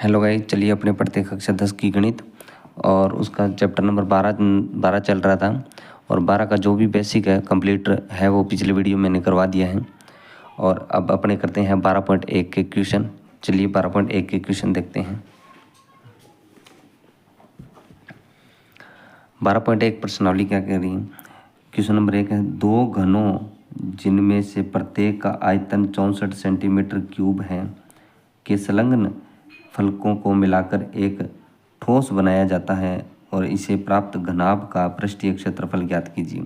Hello guys, चलिए अपने पढ़ते कक्षा 10 की गणित और उसका चैप्टर नंबर 12 चल रहा था। और 12 का जो भी बेसिक है कंप्लीट है वो पिछले वीडियो मैंने करवा दिया है। और अब अपने करते हैं 12.1 के क्वेश्चन। चलिए 12.1 के क्वेश्चन देखते हैं। 12.1 प्रश्नावली क्या कह रही है। क्वेश्चन नंबर 1 है, दो घनों जिनमें से प्रत्येक का आयतन 64 सेंटीमीटर क्यूब है के संलग्न फलकों को मिलाकर एक ठोस बनाया जाता है और इसे प्राप्त घनाभ का पृष्ठीय क्षेत्रफल ज्ञात कीजिए।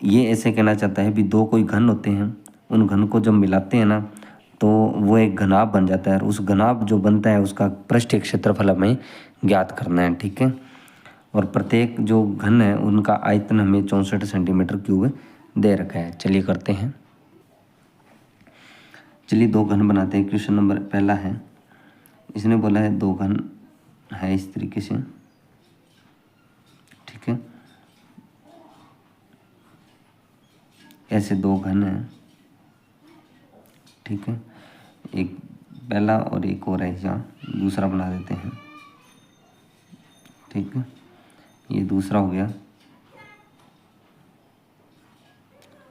ये ऐसे कहना चाहता है भी दो कोई घन होते हैं, उन घन को जब मिलाते हैं ना तो वो एक घनाभ बन जाता है और उस घनाभ जो बनता है उसका पृष्ठीय क्षेत्रफल हमें ज्ञात करना है। ठीक है। और प्रत्येक जो घन है उनका आयतन हमें 64 सेंटीमीटर क्यूब दे रखा है। चलिए करते हैं। चलिए दो घन बनाते हैं। क्वेश्चन नंबर पहला है, इसने बोला है दो घन है इस तरीके से। ठीक है, ऐसे दो घन है। ठीक है, एक पहला और एक और है, यहाँ दूसरा बना देते हैं। ठीक है, ये दूसरा हो गया,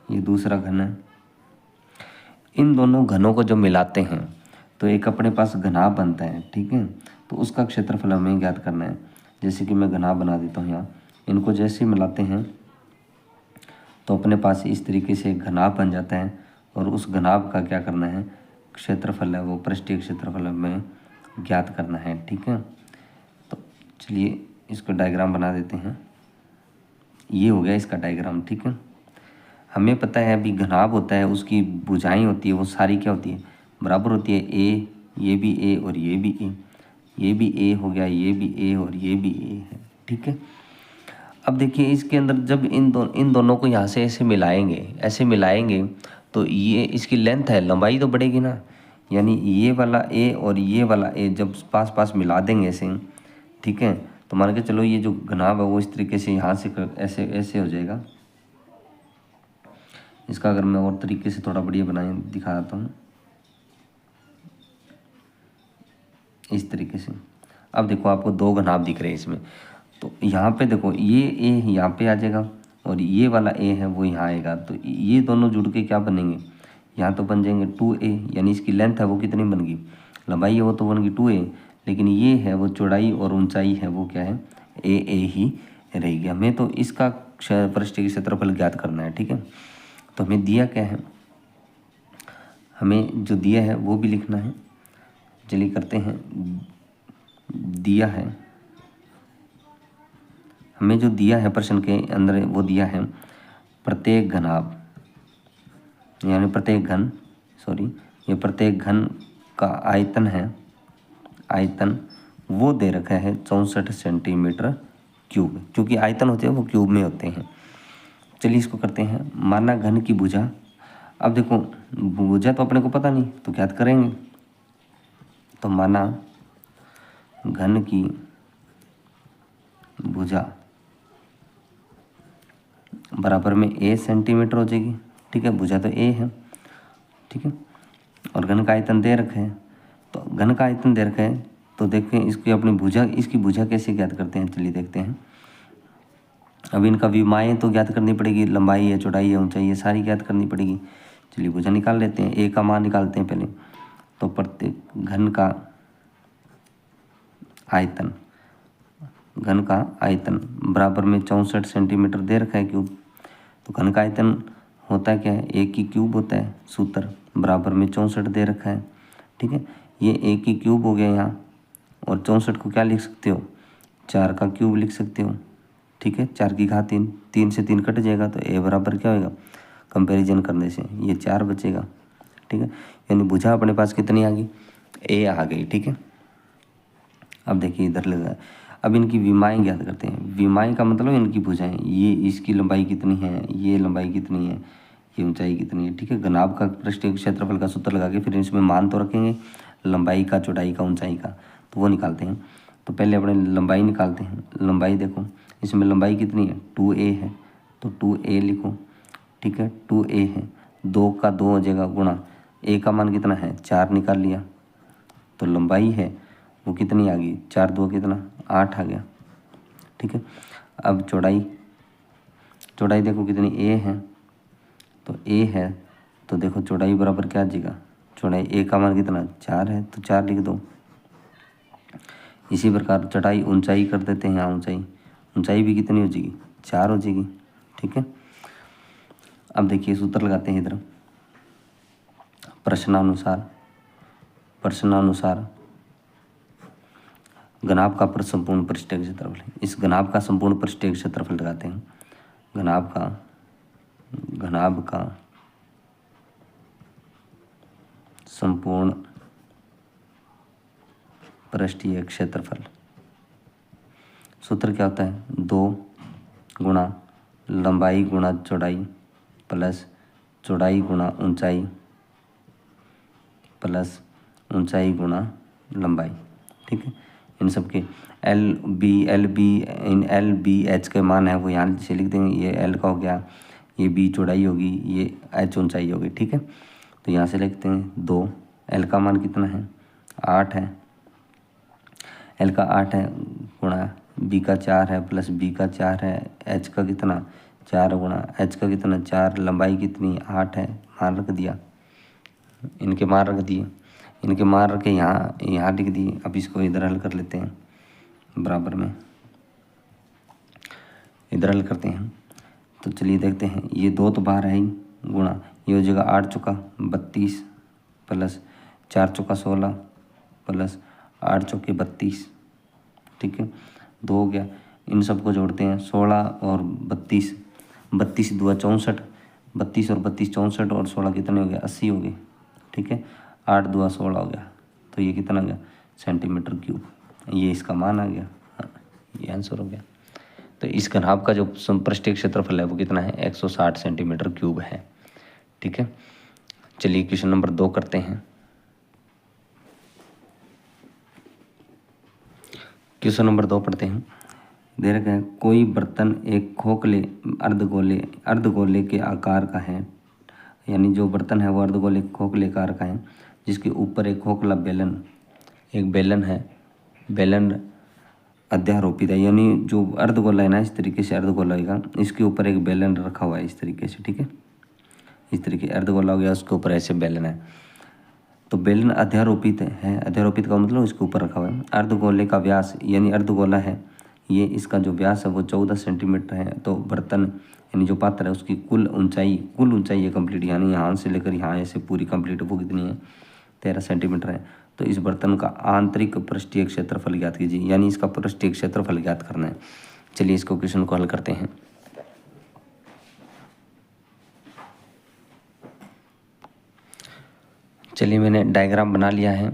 ये दूसरा घन है। इन दोनों घनों को जब मिलाते हैं तो एक अपने पास घनाभ बनता है। ठीक है, तो उसका क्षेत्रफल हमें ज्ञात करना है। जैसे कि मैं घनाभ बना देता हूँ यहाँ, इनको जैसे मिलाते हैं तो अपने पास इस तरीके से एक घनाभ बन जाता है और उस घनाभ का क्या करना है, क्षेत्रफल है वो पृष्ठीय क्षेत्रफल हमें ज्ञात करना है। ठीक है, तो चलिए इसको डायग्राम बना देते हैं। ये हो गया इसका डायग्राम। ठीक है, हमें पता है अभी घनाभ होता है, उसकी भुजाएं होती है वो सारी क्या होती है, बराबर होती है। ए, ये भी ए और ये भी ए, ये भी ए हो गया, ये भी ए और ये भी ए है। ठीक है, अब देखिए इसके अंदर जब इन दोनों को यहाँ से ऐसे मिलाएंगे तो ये इसकी लेंथ है, लंबाई तो बढ़ेगी ना। यानी ये वाला ए और ये वाला ए जब पास पास मिला देंगे ऐसे, ठीक है, तो मान के चलो ये जो घनाभ है वो इस तरीके से यहाँ से ऐसे ऐसे हो जाएगा। इसका अगर मैं और तरीके से थोड़ा बढ़िया बनाए दिखाता हूँ इस तरीके से। अब देखो आपको दो घनाभ दिख रहे हैं इसमें, तो यहाँ पे देखो ये ए यहाँ पे आ जाएगा और ये वाला ए है वो यहाँ आएगा। तो ये दोनों जुड़ के क्या बनेंगे, यहाँ तो बन जाएंगे 2a। यानी इसकी लेंथ है वो कितनी बन गई, लंबाई है वो तो बन गई 2a, लेकिन ये है वो चौड़ाई और ऊंचाई है वो क्या है, a ही रहेगी। हमें तो इसका पृष्ठीय क्षेत्रफल ज्ञात करना है। ठीक है, तो हमें दिया क्या है, हमें जो दिया है वो भी लिखना है। चलिए करते हैं। दिया है, हमें जो दिया है प्रश्न के अंदर वो दिया है प्रत्येक घनाभ, यानी प्रत्येक घन, ये प्रत्येक घन का आयतन है, आयतन वो दे रखा है 64 सेंटीमीटर क्यूब, क्योंकि आयतन होते हैं वो क्यूब में होते हैं। चलिए इसको करते हैं। माना घन की भुजा, अब देखो भुजा तो अपने को पता नहीं तो ज्ञात करेंगे। तो माना घन की भुजा बराबर में a सेंटीमीटर हो जाएगी। ठीक है, भुजा तो a है। ठीक है, और घन का आयतन दे रखा है, तो घन का आयतन दे रखा है तो देखें इसकी अपनी भुजा, इसकी भुजा कैसे ज्ञात करते हैं। चलिए देखते हैं। अब इनका विमाएँ तो ज्ञात करनी पड़ेगी, लंबाई है, चौड़ाई है, ऊंचाई है, सारी ज्ञात करनी पड़ेगी। चलिए भुजा निकाल लेते हैं, a का मान निकालते हैं पहले। तो प्रत्येक घन का आयतन, घन का आयतन बराबर में 64 सेंटीमीटर दे रखा है क्यूब। तो घन का आयतन होता क्या है, एक की क्यूब होता है सूत्र, बराबर में 64 दे रखा है। ठीक है, ये एक की क्यूब हो गया यहाँ, और 64 को क्या लिख सकते हो, 4 का क्यूब लिख सकते हो। ठीक है, 4 की घात 3, 3 से 3 कट जाएगा तो ए बराबर क्या होएगा, कंपैरिजन करने से ये 4 बचेगा। ठीक है, यानी भुजा अपने पास कितनी आ गई, ए आ गई। ठीक है, अब देखिए इधर लगा। अब इनकी विमाएँ ज्ञात करते हैं। विमाएँ का मतलब इनकी भुजाएं, ये इसकी लंबाई कितनी है, ये लंबाई कितनी है, ये ऊंचाई कितनी है। ठीक है, घनाभ का पृष्ठीय क्षेत्रफल का सूत्र लगा के फिर इसमें मान तो रखेंगे, लंबाई का, चौड़ाई का, ऊंचाई का, तो वो निकालते हैं। तो पहले अपने लंबाई निकालते हैं। लंबाई देखो इसमें लंबाई कितनी है, 2a है, तो 2a लिखो। ठीक है, 2a है, 2 का 2 हो जाएगा गुणा, a का मान कितना है 4 निकाल लिया, तो लंबाई है वो कितनी आ गई, 4 2 कितना 8 आ गया। ठीक है, अब चौड़ाई देखो कितनी ए है, तो ए है तो देखो चौड़ाई बराबर क्या आ जाएगा, चौड़ाई ए का मान कितना 4 है तो 4 लिख दो। इसी प्रकार चौड़ाई ऊंचाई कर देते हैं, यहाँ ऊंचाई भी कितनी हो जाएगी 4 हो जाएगी। ठीक है, अब देखिए सूत्र लगाते हैं इधर, प्रश्नानुसार घनाभ का संपूर्ण पृष्ठीय क्षेत्रफल, इस घनाभ का संपूर्ण पृष्ठीय क्षेत्रफल लगाते हैं। घनाभ का संपूर्ण पृष्ठीय क्षेत्रफल, सूत्र क्या होता है, 2 गुणा लंबाई गुणा चौड़ाई प्लस चौड़ाई गुणा ऊंचाई प्लस ऊंचाई गुणा लंबाई। ठीक है, इन सब के एल बी एच के मान है वो यहाँ से लिख देंगे, ये एल का हो गया, ये बी चौड़ाई होगी, ये एच ऊंचाई होगी। ठीक है, तो यहाँ से लिखते हैं 2, एल का मान कितना है 8 है, एल का 8 है गुणा बी का 4 है प्लस बी का 4 है, एच का कितना 4 गुणा एच का कितना 4, लंबाई कितनी 8 है, मान रख दिया, इनके मान रख दिए, इनके मान रख के यहाँ लिख दिए। अब इसको इधर हल कर लेते हैं, बराबर में इधर हल करते हैं। तो चलिए देखते हैं, ये 2 तो बाहर है ही, गुणा ये हो जाएगा 8 चौका 32 प्लस 4 चौका 16 प्लस 8 चौके 32। ठीक है, 2 हो गया, इन सबको जोड़ते हैं 16 और 32, 32 2 64, 32 और 32 64 और 16 कितने हो गए 80 हो गए। ठीक है, 8 2 16 हो गया, तो ये कितना आ गया सेंटीमीटर क्यूब, ये इसका मान आ गया। हाँ, ये आंसर हो गया। तो इस घनाभ का जो पृष्ठीय क्षेत्रफल है वो कितना है 160 सेंटीमीटर क्यूब है। ठीक है, चलिए क्वेश्चन नंबर 2 करते हैं। क्वेश्चन नंबर 2 पढ़ते हैं। दे रखा है कोई बर्तन एक खोखले अर्धगोले के आकार का है, यानी जो बर्तन है वो अर्धगोले खोखले आकार का है, जिसके ऊपर एक खोखला बेलन है, बेलन अध्यारोपित है, यानी जो अर्धगोला है ना इस तरीके से अर्धगोला होगा, इसके ऊपर एक बेलन रखा हुआ है इस तरीके से। ठीक है, इस तरीके अर्धगोला हो गया, उसके ऊपर ऐसे बेलन है, तो बेलन अध्यारोपित है, अध्यारोपित का मतलब इसके ऊपर रखा हुआ है। अर्धगोले का व्यास, यानी अर्धगोला है ये, इसका जो व्यास है वो 14 सेंटीमीटर है, तो बर्तन यानी जो पात्र है उसकी कुल ऊंचाई है कंप्लीट, यानी यहाँ से लेकर यहाँ ऐसे पूरी कंप्लीट वो कितनी है 13 सेंटीमीटर है। तो इस बर्तन का आंतरिक पृष्ठीय क्षेत्रफल ज्ञात कीजिए, यानी इसका पृष्ठीय क्षेत्रफल ज्ञात करना है। चलिए इसको क्वेश्चन को हल करते हैं। चलिए मैंने डायग्राम बना लिया है,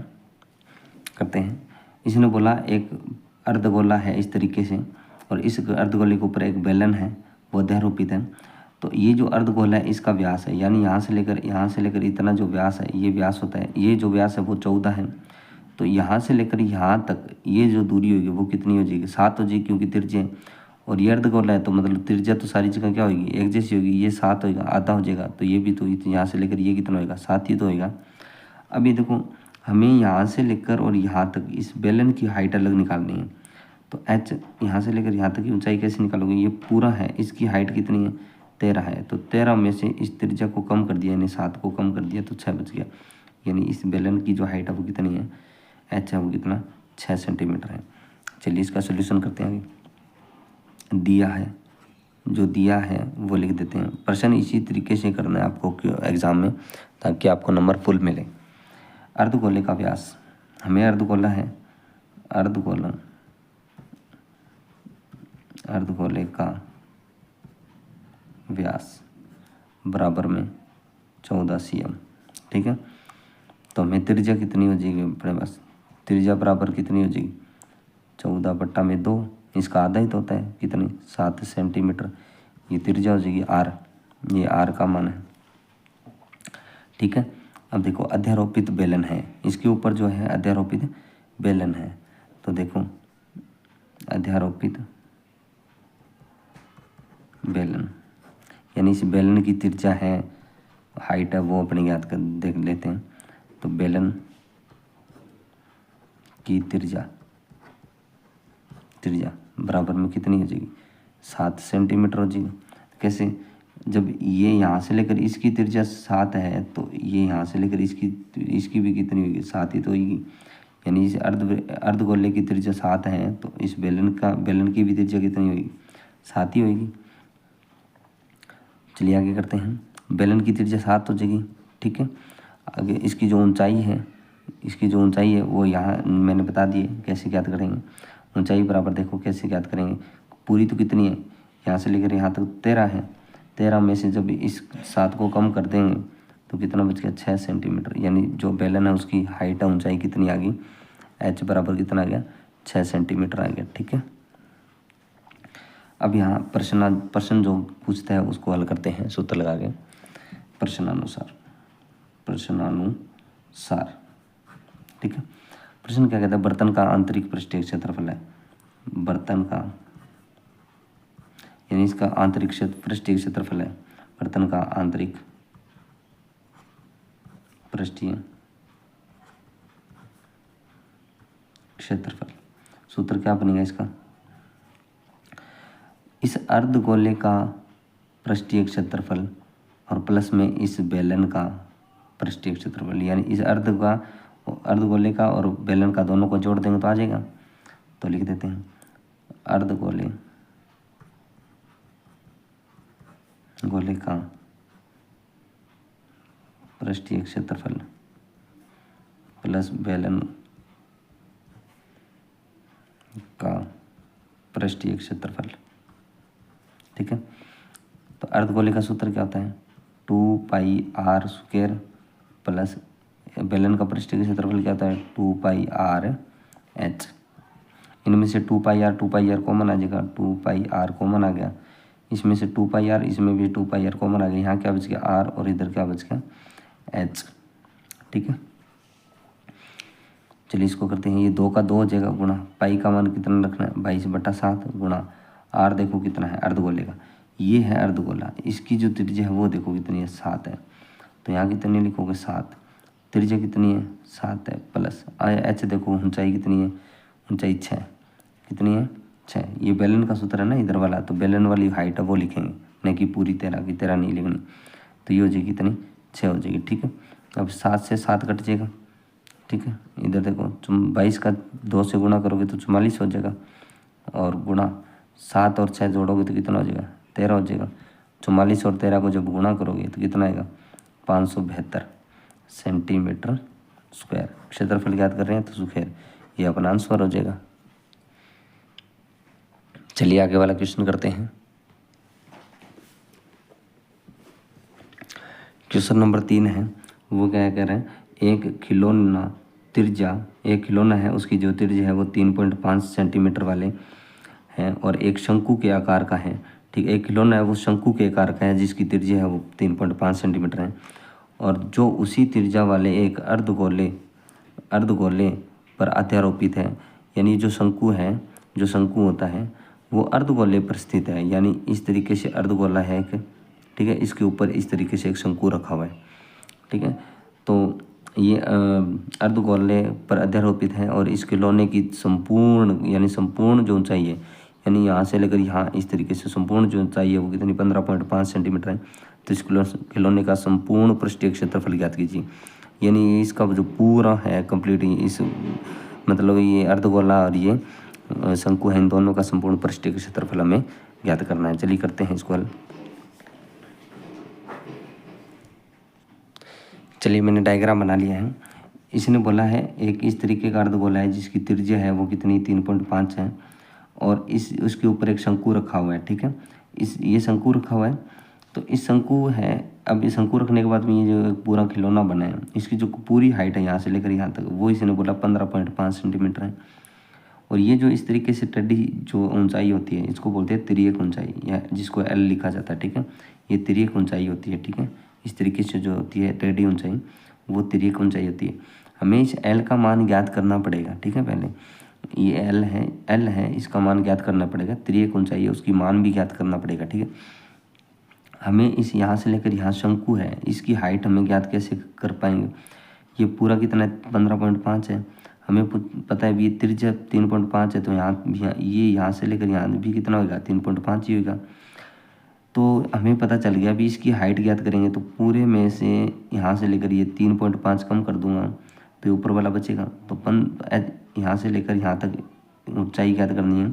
करते हैं। इसने बोला एक अर्धगोला है इस तरीके से, और इस अर्धगोले के ऊपर एक बेलन है वो अध्यारोपित है। तो ये जो अर्धगोला है इसका व्यास है, यानी यहाँ से लेकर इतना जो व्यास है ये व्यास होता है, ये जो व्यास है वो 14 है। तो यहाँ से लेकर यहाँ तक ये जो दूरी होगी वो कितनी हो जाएगी 7 हो जाएगी, क्योंकि त्रिज्या और ये अर्धगोला है तो मतलब त्रिज्या तो सारी जगह क्या होगी एक जैसी होगी, ये 7 होगा, आधा हो जाएगा, तो ये भी तो यहाँ से लेकर ये कितना होगा 7 ही तो होगा। अब ये देखो हमें यहाँ से लेकर और यहाँ तक इस बेलन की हाइट अलग निकालनी है, तो एच यहाँ से लेकर यहाँ तक की ऊंचाई कैसे निकालोगे, ये पूरा है, इसकी हाइट कितनी है 13 है, तो 13 में से इस त्रिज्या को कम कर दिया, यानी 7 को कम कर दिया तो 6 बच गया, यानी इस बेलन की जो हाइट है वो कितनी है एच है वो कितना 6 सेंटीमीटर है। चलिए इसका सोल्यूशन करते हैं। दिया है, जो दिया है वो लिख देते हैं। प्रश्न इसी तरीके से करना है आपको एग्जाम में, ताकि आपको नंबर फुल मिले। अर्धगोले का व्यास, हमें अर्धगोला है, अर्धगोले का व्यास बराबर में 14 cm। ठीक है, तो हमें त्रिज्या कितनी हो जाएगी अपने पास, त्रिज्या बराबर कितनी हो जाएगी 14/2, इसका आधा ही तो होता है कितनी 7 सेंटीमीटर, ये त्रिज्या हो जाएगी r, ये r का मान है। ठीक है, अब देखो अध्यारोपित बेलन है, इसके ऊपर जो है अध्यारोपित बेलन है, तो देखो अध्यारोपित बेलन, यानी इस बेलन की त्रिज्या है हाइट है वो अपने याद कर देख लेते हैं। तो बेलन की त्रिज्या बराबर में कितनी हो जाएगी, 7 सेंटीमीटर हो जाएगी। कैसे, जब ये यहाँ से लेकर इसकी त्रिज्या 7 है तो ये यहाँ से लेकर इसकी भी कितनी होगी, 7 ही तो होगी। यानी इस अर्धगोले की त्रिज्या 7 है तो इस बेलन की भी त्रिज्या कितनी होगी, 7 ही होगी। चलिए आगे करते हैं। बेलन की त्रिज्या 7 हो जाएगी, ठीक है। आगे इसकी जो ऊंचाई है वो यहाँ मैंने बता दी है, कैसे ज्ञात करेंगे। ऊंचाई बराबर देखो कैसे ज्ञात करेंगे, पूरी तो कितनी है, यहाँ से लेकर यहाँ तक 13 है। 13 में से जब इस 7 को कम कर देंगे तो कितना बच गया, 6 सेंटीमीटर। यानी जो बेलन है उसकी हाइट है, ऊंचाई कितनी आ गई, h बराबर कितना आ गया, 6 सेंटीमीटर आ गया, ठीक है। अब यहाँ प्रश्न जो पूछता है उसको हल करते हैं सूत्र लगा के। प्रश्नानुसार, ठीक है। प्रश्न क्या कहता है, बर्तन का आंतरिक पृष्ठीय क्षेत्रफल है, बर्तन का यानी इसका आंतरिक पृष्ठीय क्षेत्रफल है, बर्तन का आंतरिक पृष्ठीय क्षेत्रफल। सूत्र क्या बनेगा इसका, इस अर्धगोले का पृष्ठीय क्षेत्रफल और प्लस में इस बेलन का पृष्ठीय क्षेत्रफल, यानी इस अर्धगोले का और बेलन का दोनों को जोड़ देंगे तो आ जाएगा। तो लिख देते हैं अर्धगोले का पृष्ठीय क्षेत्रफल प्लस बेलन का पृष्ठीय क्षेत्रफल, ठीक है। तो अर्धगोले का सूत्र क्या होता है, 2πr² प्लस बेलन का पृष्ठीय क्षेत्रफल क्या होता है, 2πrh। इनमें से 2πr कॉमन आ जाएगा, 2πr कॉमन आ गया, इसमें से 2πr, इसमें भी 2πr कॉमन आ गया। यहाँ क्या बच गया, r, और इधर क्या बच गया, h, ठीक है। चलिए इसको करते हैं, ये 2 का 2 हो जाएगा गुणा पाई का मान कितना रखना है, 22/7 गुणा r देखो कितना है अर्धगोले का, ये है अर्धगोला, इसकी जो त्रिज्या है वो देखो कितनी है, 7 है। तो यहाँ कितनी लिखोगे, 7, त्रिज्या कितनी है, 7 है, प्लस h देखो ऊंचाई कितनी है, ऊंचाई 6, कितनी है, 6। ये बेलन का सूत्र है ना इधर वाला, तो बेलन वाली हाइट है वो लिखेंगे, नहीं कि पूरी 13 की 13 नहीं लिखनी। तो ये हो जाएगी कितनी, 6 हो जाएगी, ठीक है। अब 7 से 7 कट जाएगा, ठीक है। इधर देखो 22 का 2 से गुणा करोगे तो 44 हो जाएगा, और गुणा 7 और 6 जोड़ोगे तो कितना हो जाएगा, 13 हो जाएगा। 44 और 13 को जब गुणा करोगे तो कितना आएगा, 572 सेंटीमीटर स्क्वायर। क्षेत्रफल ज्ञात कर रहे हैं तो स्क्वायर, ये अपना आंसर हो जाएगा। चलिए आगे वाला क्वेश्चन करते हैं। क्वेश्चन नंबर 3 है, वो क्या कह रहे हैं, एक खिलौना है, उसकी जो त्रिज्या है वो 3.5 सेंटीमीटर वाले हैं और एक शंकु के आकार का है, ठीक है। एक खिलौना है वो शंकु के आकार का है जिसकी त्रिज्या है वो 3.5 सेंटीमीटर है, और जो उसी त्रिज्या वाले एक अर्धगोले पर अध्यारोपित है। यानी जो शंकु होता है वो अर्धगोले पर स्थित है, यानी इस तरीके से अर्धगोला है एक, ठीक है। इसके ऊपर इस तरीके से एक शंकु रखा हुआ है, ठीक है। तो ये अर्धगोले पर अध्यारोपित है और इस खिलौने की संपूर्ण जो ऊंचाई है, यानी यहाँ से लेकर यहाँ इस तरीके से संपूर्ण जो ऊंचाई है वो कितनी, 15.5 सेंटीमीटर है। तो इस खिलौने का संपूर्ण पृष्ठीय क्षेत्रफल ज्ञात कीजिए। यानी इसका जो पूरा है कंप्लीट, इस मतलब ये अर्धगोला और ये शंकु है, इन दोनों का संपूर्ण पृष्ठीय क्षेत्रफल हमें ज्ञात करना है। चलिए करते हैं इसको हल। चलिए मैंने डायग्राम बना लिया है। इसने बोला है एक इस तरीके का अर्धगोला है जिसकी त्रिज्या है वो कितनी, 3.5 है, और उसके ऊपर एक शंकु रखा हुआ है, ठीक है। ये शंकु रखा हुआ है, तो इस शंकु है, अब ये शंकु रखने के बाद में ये जो पूरा खिलौना बना है, इसकी जो पूरी हाइट है यहाँ से लेकर यहाँ तक, वो इसने बोला 15.5 सेंटीमीटर है। और ये जो इस तरीके से टेढ़ी जो ऊंचाई होती है इसको बोलते हैं तिर्यक ऊंचाई, या जिसको L लिखा जाता है, ठीक है। ये तिर्यक ऊंचाई होती है, ठीक है। इस तरीके से जो होती है टेढ़ी ऊंचाई वो तिर्यक ऊंचाई होती है। हमें इस L का मान ज्ञात करना पड़ेगा, ठीक है। पहले ये L है, इसका मान ज्ञात करना पड़ेगा। तिर्यक ऊंचाई है उसकी मान भी ज्ञात करना पड़ेगा, ठीक है। हमें इस यहाँ से लेकर यहाँ शंकु है, इसकी हाइट हमें ज्ञात कैसे कर पाएंगे। ये पूरा कितना है, 15.5 है। हमें पता है भी ये त्रिज्या 3.5 है, तो ये यहाँ से लेकर यहाँ भी कितना होगा, 3.5 ही होगा। तो हमें पता चल गया भी इसकी हाइट ज्ञात करेंगे तो पूरे में से यहाँ से लेकर ये 3.5 कम कर दूंगा तो ये ऊपर वाला बचेगा। तो यहाँ से लेकर यहाँ तक ऊंचाई ज्ञात करनी है,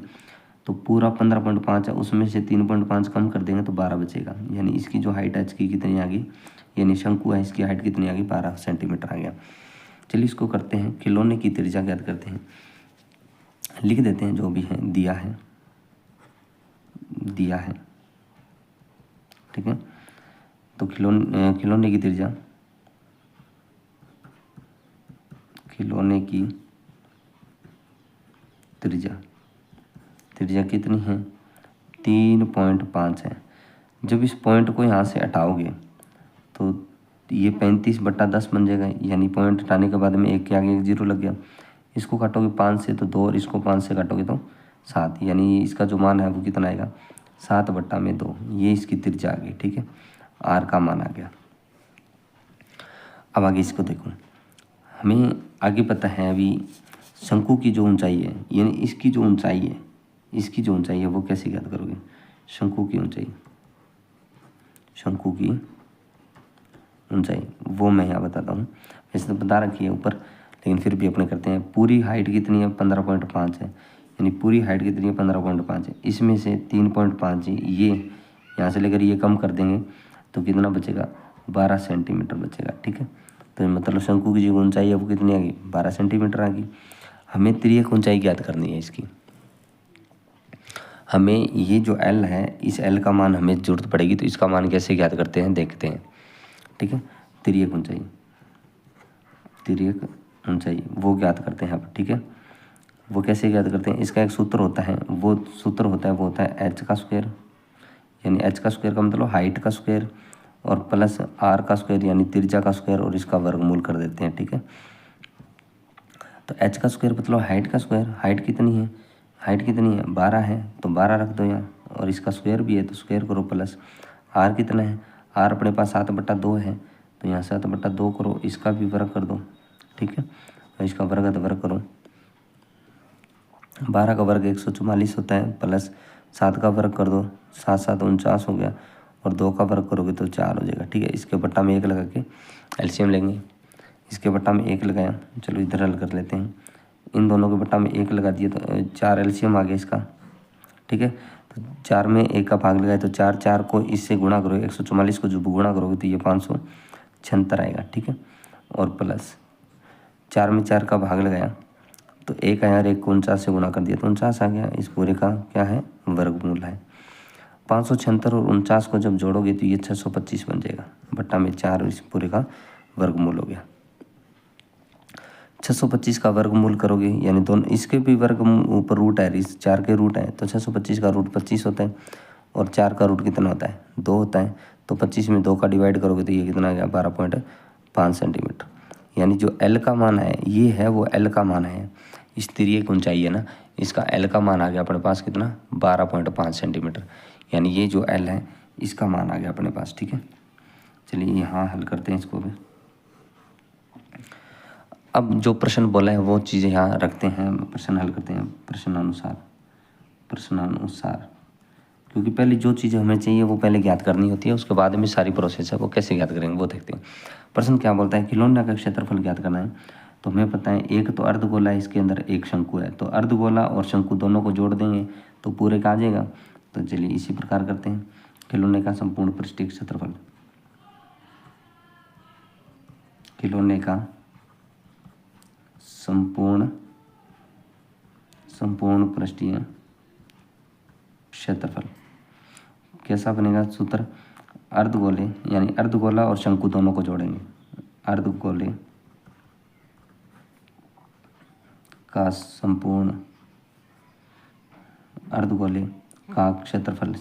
तो पूरा 15.5 है, उसमें से 3.5 कम कर देंगे तो 12 बचेगा। यानी इसकी जो हाइट है इसकी कितनी आ गई, यानी शंकु है इसकी हाइट कितनी आ गई, 12 सेंटीमीटर आ गया। चलिए इसको करते हैं, खिलौने की त्रिज्या ज्ञात करते हैं। लिख देते हैं जो भी है, दिया है ठीक है। तो खिलौने की त्रिज्या, त्रिज्या कितनी है, 3.5 है। जब इस पॉइंट को यहाँ से हटाओगे तो ये 35/10 बन जाएगा, यानी पॉइंट हटाने के बाद में एक के आगे एक जीरो लग गया। इसको काटोगे 5 से तो 2 और इसको 5 से काटोगे तो 7, यानी इसका जो मान है वो कितना आएगा, 7/2। ये इसकी त्रिज्या आ गई, ठीक है, आर का मान आ गया। अब आगे इसको देखो, हमें आगे पता है अभी शंकु की जो ऊंचाई है, यानी इसकी जो ऊंचाई है वो कैसे ज्ञात करोगे, शंकु की ऊंचाई वो मैं यहाँ बताता हूँ। वैसे तो बता रखी है ऊपर, लेकिन फिर भी अपने करते हैं। पूरी हाइट कितनी है, 15.5 है, यानी पूरी हाइट कितनी है, 15.5 है। इसमें से 3.5 ये यहाँ से लेकर ये कम कर देंगे तो कितना बचेगा, 12 सेंटीमीटर बचेगा, ठीक है। तो मतलब शंकु की जो ऊंचाई है वो कितनी आ गई, 12 सेंटीमीटर आ गई। हमें तिर्यक ऊंचाई ज्ञात करनी है इसकी। हमें ये जो एल है, इस एल का मान हमें जरूरत पड़ेगी, तो इसका मान कैसे ज्ञात करते हैं देखते हैं, ठीक है। तिर्यक ऊंचाई वो ज्ञात करते हैं अब, ठीक है। वो कैसे ज्ञात करते हैं, इसका एक सूत्र होता है, वो होता है एच का स्क्वायर, यानी एच का स्क्वायर का मतलब हाइट का स्क्वायर, और प्लस आर का स्क्वायर यानी त्रिज्या का स्क्वायर, और इसका वर्गमूल कर देते हैं, ठीक है। तो एच का स्क्वायर मतलब हाइट का स्क्वायर, हाइट कितनी है, 12 है, तो 12 रख दो यहाँ, और इसका स्क्वायर भी है तो स्क्वायर करो, प्लस आर कितना है, आर अपने पास 7/2 है, तो यहाँ 7/2 करो, इसका भी वर्ग कर दो, ठीक है। और इसका वर्ग करो, 12 का वर्ग 144 होता है, प्लस 7 का वर्ग कर दो, 7 7 49 हो गया, और 2 का वर्ग करोगे तो 4 हो जाएगा, ठीक है। इसके बट्टा में 1 लगा के एलसीएम लेंगे, इसके बट्टा में 1 लगाया, चलो इधर हल कर लेते हैं। इन दोनों के बट्टा में 1 लगा दिए तो 4 एलसीएम आ गया इसका, ठीक है। तो 4 में 1 का भाग लगाए तो 4 को इससे गुणा करो, 144 को जब गुणा करोगे तो ये 576 आएगा, ठीक है। और प्लस 4 में 4 का भाग लगाया तो 1 आया और 1 को 49 से गुणा कर दिया तो 49 आ गया। इस पूरे का क्या है, वर्गमूल है। 576 और 49 को जब जोड़ोगे तो ये 625 बन जाएगा, बट्टा में 4, इस पूरे का वर्गमूल हो गया। 625 का वर्गमूल करोगे, यानी दोनों इसके भी वर्ग ऊपर रूट है, इस 4 के रूट है, तो 625 का रूट 25 होता है, और 4 का रूट कितना होता है, 2 होता है। तो 25 में 2 का डिवाइड करोगे तो ये कितना आ गया, 12.5 सेंटीमीटर। यानी जो एल का मान है, ये है वो एल का मान है, इस तिर्यक ऊंचाई है ना, इसका एल का मान आ गया अपने पास कितना, 12.5 सेंटीमीटर। यानी ये जो एल है इसका मान आ गया अपने पास, ठीक है। चलिए यहाँ हल करते हैं इसको भी। अब जो प्रश्न बोला है वो चीज़ें यहाँ रखते हैं, प्रश्न हल करते हैं प्रश्नानुसार, क्योंकि पहले जो चीज़ें हमें चाहिए वो पहले ज्ञात करनी होती है, उसके बाद में सारी प्रोसेस है वो कैसे ज्ञात करेंगे वो देखते हैं। प्रश्न क्या बोलता है, खिलौना का क्षेत्रफल ज्ञात करना है। तो हमें पता है एक तो अर्धगोला है, इसके अंदर एक शंकु है, तो अर्धगोला और शंकु दोनों को जोड़ देंगे तो पूरे का आ जाएगा। तो चलिए इसी प्रकार करते हैं, खिलौने का संपूर्ण पृष्ठीय क्षेत्रफल, खिलौने का संपूर्ण पृष्ठीय क्षेत्रफल कैसा बनेगा, सूत्र अर्धगोले यानी अर्धगोला और शंकु दोनों को जोड़ेंगे, अर्धगोले का संपूर्ण, अर्धगोले का क्षेत्रफल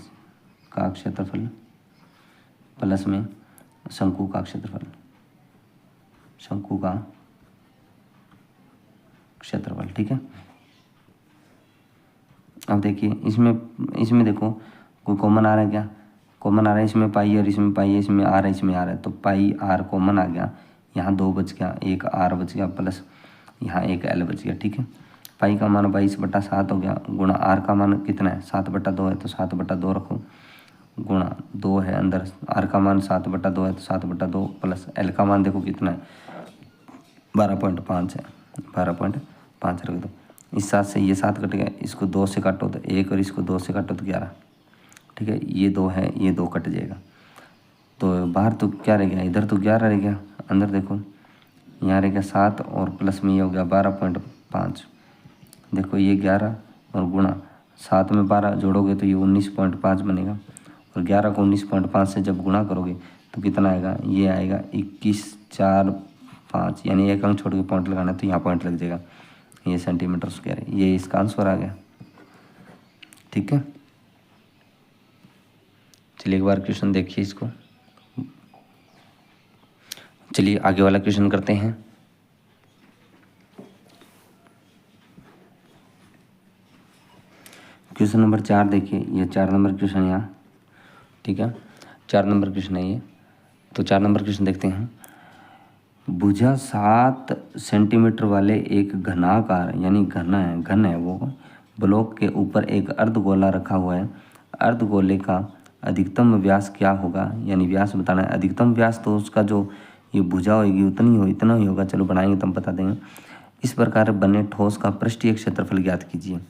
प्लस में शंकु का क्षेत्रफल, ठीक है। अब देखिए इसमें देखो कोई कॉमन आ रहा है क्या, कॉमन आ रहा है, इसमें पाई और इसमें पाई है, इसमें आर है, इसमें आर है, तो पाई आर कॉमन आ गया, यहाँ 2 बच गया, एक आर बच गया, प्लस यहाँ एक एल बच गया, ठीक है। पाई का मान 22/7 हो गया, गुणा आर का मान कितना है 7/2 है तो 7/2 रखो, गुणा 2 है अंदर, आर का मान 7/2 है तो 7/2 प्लस एल का मान देखो कितना है 12.5 है, 12.5 रख दो। इस 7 से ये 7 कट गया, इसको 2 से काटो तो 1 और इसको 2 से काटो तो 11, ठीक है। ये 2 है, ये 2 कट जाएगा तो बाहर तो क्या रह गया, इधर तो 11 रह गया, अंदर देखो यहाँ रह गया 7 और प्लस में ये हो गया 12.5। देखो ये 11 और गुणा 7 में 12 जोड़ोगे तो ये 19.5 बनेगा, और 11 को 19.5 से जब गुणा करोगे तो कितना आएगा, ये आएगा 21.45, यानी एक अंक छोड़ के पॉइंट लगाना है तो यहाँ पॉइंट लग जाएगा, ये सेंटीमीटर स्क्वायर है, ये इसका आंसर आ गया, ठीक है। चलिए एक बार क्वेश्चन देखिए इसको। चलिए आगे वाला क्वेश्चन करते हैं। क्वेश्चन नंबर 4 देखिए, ये 4 नंबर क्वेश्चन यहाँ, ठीक है, 4 नंबर क्वेश्चन है ये। तो 4 नंबर क्वेश्चन देखते हैं। भुजा 7 सेंटीमीटर वाले एक घनाकार, यानी घन है वो ब्लॉक के ऊपर एक अर्धगोला रखा हुआ है। अर्धगोले का अधिकतम व्यास क्या होगा, यानी व्यास बताना है। अधिकतम व्यास तो उसका जो ये भुजा होगी इतना ही होगा, चलो बनाएंगे तो हम बता देंगे। इस प्रकार बने ठोस का पृष्ठीय क्षेत्रफल ज्ञात कीजिए।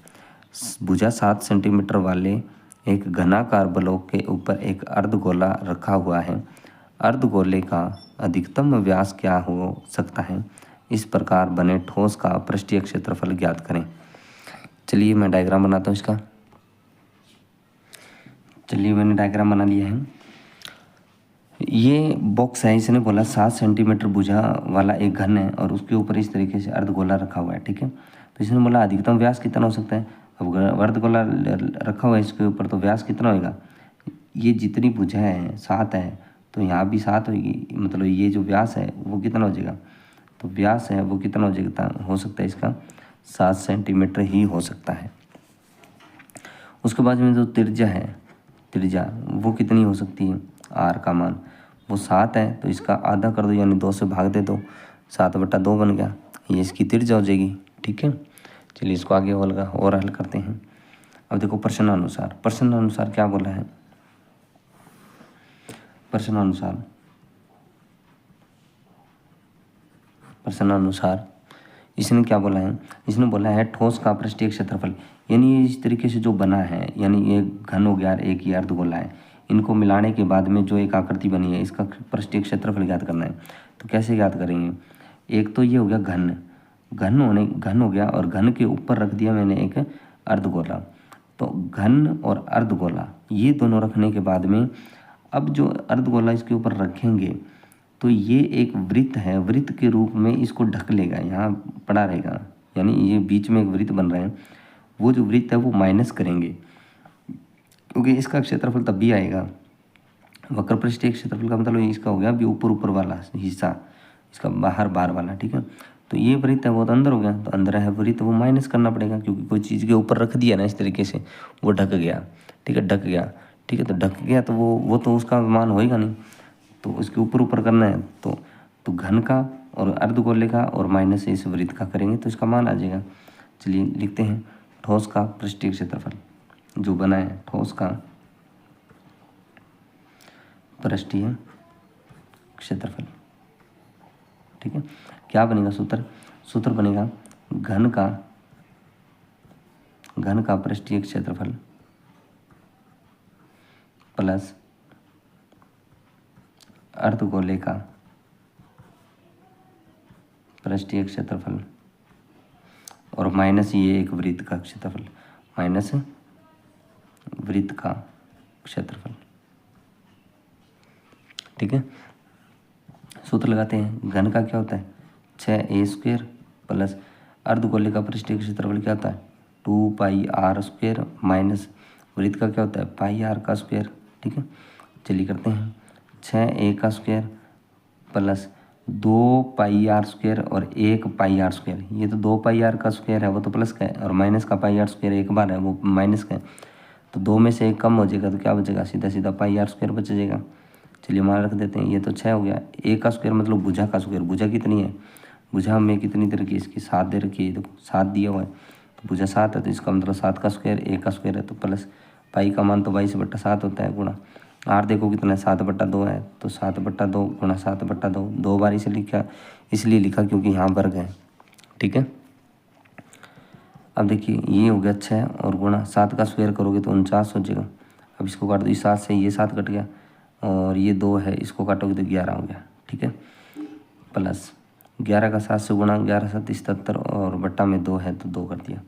भुजा 7 सेंटीमीटर वाले एक घनाकार ब्लॉक के ऊपर एक अर्धगोला रखा हुआ है। अर्धगोले का अधिकतम व्यास क्या हो सकता है, इस प्रकार बने ठोस का पृष्ठीय क्षेत्रफल ज्ञात करें। चलिए मैं डायग्राम बनाता हूँ इसका। चलिए मैंने डायग्राम बना लिया है। ये बॉक्स है, इसने बोला 7 सेंटीमीटर भुजा वाला एक घन है और उसके ऊपर इस तरीके से अर्धगोला रखा हुआ है, ठीक है। तो इसने बोला अधिकतम व्यास कितना हो सकता है। अब अर्धगोला रखा हुआ है इसके ऊपर तो व्यास कितना होगा, ये जितनी भुजा है 7 है तो यहाँ भी 7 होगी, मतलब ये जो व्यास है वो कितना हो जाएगा, तो व्यास है वो कितना हो सकता है इसका 7 सेंटीमीटर ही हो सकता है। उसके बाद में जो त्रिज्या है, त्रिज्या वो कितनी हो सकती है, आर का मान वो 7 है तो इसका आधा कर दो, यानी 2 से भाग दे दो, 7/2 बन गया, ये इसकी त्रिज्या हो जाएगी, ठीक है। चलिए इसको आगे और हल करते हैं। अब देखो प्रश्नानुसार क्या बोला है। प्रश्नानुसार इसने क्या बोला है, इसने बोला है ठोस का पृष्ठीय क्षेत्रफल, यानी इस तरीके से जो बना है, यानी ये घन हो गया एक ही अर्धगोला है, इनको मिलाने के बाद में जो एक आकृति बनी है इसका पृष्ठीय क्षेत्रफल ज्ञात करना है। तो कैसे ज्ञात करेंगे, एक तो ये हो गया घन हो गया और घन के ऊपर रख दिया मैंने एक अर्धगोला। तो घन और अर्धगोला ये दोनों रखने के बाद में अब जो अर्धगोला इसके ऊपर रखेंगे तो ये एक वृत्त है, वृत्त के रूप में इसको ढक लेगा, यहाँ पड़ा रहेगा, यानी ये बीच में एक वृत्त बन रहा है, वो जो वृत्त है वो माइनस करेंगे क्योंकि इसका क्षेत्रफल तब भी आएगा। वक्र पृष्ठीय क्षेत्रफल का मतलब इसका हो गया अभी ऊपर वाला हिस्सा, इसका बाहर वाला, ठीक है। तो ये वृत्त है वो तो अंदर हो गया, तो अंदर है वृत्त वो माइनस करना पड़ेगा क्योंकि कोई चीज़ के ऊपर रख दिया ना इस तरीके से, वो ढक गया, ठीक है, ढक गया, ठीक है। तो ढक गया तो वो तो उसका मान होएगा नहीं, तो उसके ऊपर करना है तो घन का और अर्धगोले का और माइनस इस वृत्त का करेंगे तो इसका मान आ जाएगा। चलिए लिखते हैं ठोस का पृष्ठीय क्षेत्रफल जो बना है, ठोस का पृष्ठीय क्षेत्रफल, ठीक है। क्या बनेगा सूत्र बनेगा घन का पृष्ठीय क्षेत्रफल प्लस अर्धगोले का पृष्ठीय क्षेत्रफल और माइनस ये एक वृत्त का क्षेत्रफल, माइनस वृत्त का क्षेत्रफल, ठीक है। सूत्र लगाते हैं, घन का क्या होता है 6a² प्लस अर्धगोले का पृष्ठीय क्षेत्रफल क्या होता है 2πr² माइनस वृत्त का क्या होता है πr², ठीक है। चलिए करते हैं 6a² प्लस 2πr² और 1πr², ये तो 2πr² है वो तो प्लस का है और माइनस का πr² एक बार है वो माइनस का है, तो 2 में से 1 कम हो जाएगा तो क्या बचेगा सीधा πr² बच जाएगा। चलिए मान रख देते हैं, ये तो 6 हो गया, a² मतलब भुजा का स्क्वायर, भुजा कितनी है भुजा में कितनी तरह की इसकी 7 दे रखी है, देखो 7 दिया हुआ है, तो भुजा 7 है, तो इसका मतलब 7 का स्क्वायर a का स्क्वायर है, तो प्लस पाई का मान तो 22/7 होता है, गुणा r देखो कितना है 7/2 है, तो 7/2 गुणा 7/2 2 बार इसे लिखा, इसलिए लिखा क्योंकि यहाँ वर्ग है। ठीक है, अब देखिए ये हो गया 6 और गुणा 7 का स्क्वायर करोगे तो 49 हो जाएगा। अब इसको काट दो, इस 7 से ये 7 कट गया और ये 2 है, इसको काटोगे तो 11 हो गया। ठीक है, प्लस 11 का 7 से गुणा 11 7 77 और बट्टा में 2 है तो 2 कर दिया।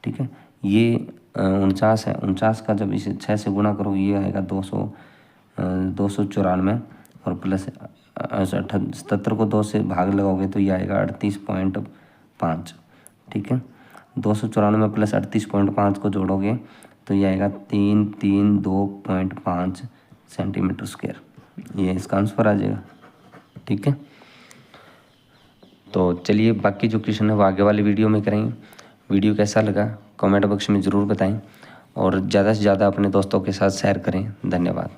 ठीक है, ये 49 है, 49 का जब इसे 6 से गुणा करोगे ये आएगा 294 और प्लस 77 को 2 से भाग लगाओगे तो ये आएगा 38.5। ठीक है, 294 प्लस 38.5 को जोड़ोगे तो ये आएगा 332.5 सेंटीमीटर स्क्वायर, ये इसका आंसर आ जाएगा। ठीक है, तो चलिए बाकी जो क्वेश्चन है वो आगे वाले वीडियो में करेंगे। वीडियो कैसा लगा कमेंट बॉक्स में ज़रूर बताएं और ज़्यादा से ज़्यादा अपने दोस्तों के साथ शेयर करें। धन्यवाद।